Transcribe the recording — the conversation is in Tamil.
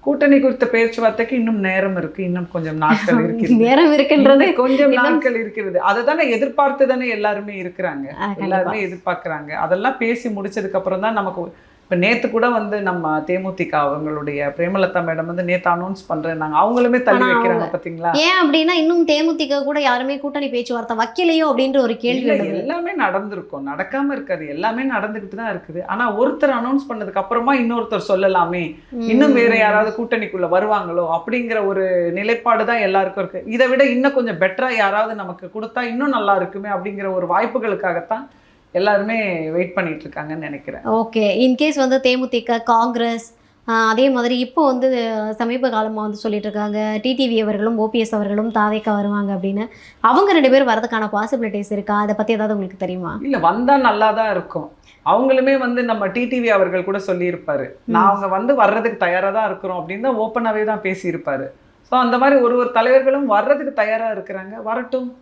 கூட்டணி குறித்த பேச்சுவார்த்தைக்கு இன்னும் நேரம் இருக்கு, இன்னும் கொஞ்சம் நாட்கள் இருக்கு. நேரம் இருக்குன்றது கொஞ்சம் நாட்கள் இருக்கிறது. அதை தானே எதிர்பார்த்து தானே எல்லாருமே இருக்கிறாங்க, எல்லாருமே எதிர்பார்க்கறாங்க. அதெல்லாம் பேசி முடிச்சதுக்கு அப்புறம் தான் நமக்கு. இப்போ நேற்று கூட வந்து நம்ம தேமுதிக அவங்களுடைய பிரேமலதா மேடம் வந்து நேற்று அனௌன்ஸ் பண்ணுறேன்னாங்க, அவங்களுமே தள்ளி வைக்கிறாங்க பார்த்தீங்களா? ஏன் அப்படின்னா இன்னும் தேமுதிக கூட யாருமே கூட்டணி பேச்சுவார்த்தை வைக்கலையோ அப்படின்ற ஒரு கேள்வி. எல்லாமே நடந்திருக்கும், நடக்காம இருக்காது, எல்லாமே நடந்துகிட்டு தான் இருக்குது. ஆனா ஒருத்தர் அனௌன்ஸ் பண்ணதுக்கு அப்புறமா இன்னொருத்தர் சொல்லலாமே, இன்னும் வேற யாராவது கூட்டணிக்குள்ள வருவாங்களோ அப்படிங்கிற ஒரு நிலைப்பாடு தான் எல்லாருக்கும் இருக்கு. இதை விட இன்னும் கொஞ்சம் பெட்டரா யாராவது நமக்கு கொடுத்தா இன்னும் நல்லா இருக்குமே அப்படிங்கிற ஒரு வாய்ப்புகளுக்காகத்தான் எல்லாருமே வெயிட் பண்ணிட்டு இருக்காங்கன்னு நினைக்கிறேன். ஓகே, இன்கேஸ் வந்து தேமுதிக, காங்கிரஸ், அதே மாதிரி இப்போ வந்து சமீப காலமாக வந்து சொல்லிட்டு இருக்காங்க டிடிவி அவர்களும் ஓபிஎஸ் அவர்களும் தாவேக்கா வருவாங்க அப்படின்னு. அவங்க 2 பேரும் வரதுக்கான பாசிபிலிட்டிஸ் இருக்கா? அதை பற்றி ஏதாவது உங்களுக்கு தெரியுமா? இல்லை, வந்தால் நல்லா தான் இருக்கும். அவங்களுமே வந்து நம்ம டிடிவி அவர்கள் கூட சொல்லியிருப்பாரு, நான் அவங்க வந்து வர்றதுக்கு தயாராக தான் இருக்கிறோம் அப்படின்னு தான் ஓப்பனாகவே தான் பேசியிருப்பாரு. ஸோ அந்த மாதிரி ஒரு தலைவர்களும் வர்றதுக்கு தயாராக இருக்கிறாங்க, வரட்டும்.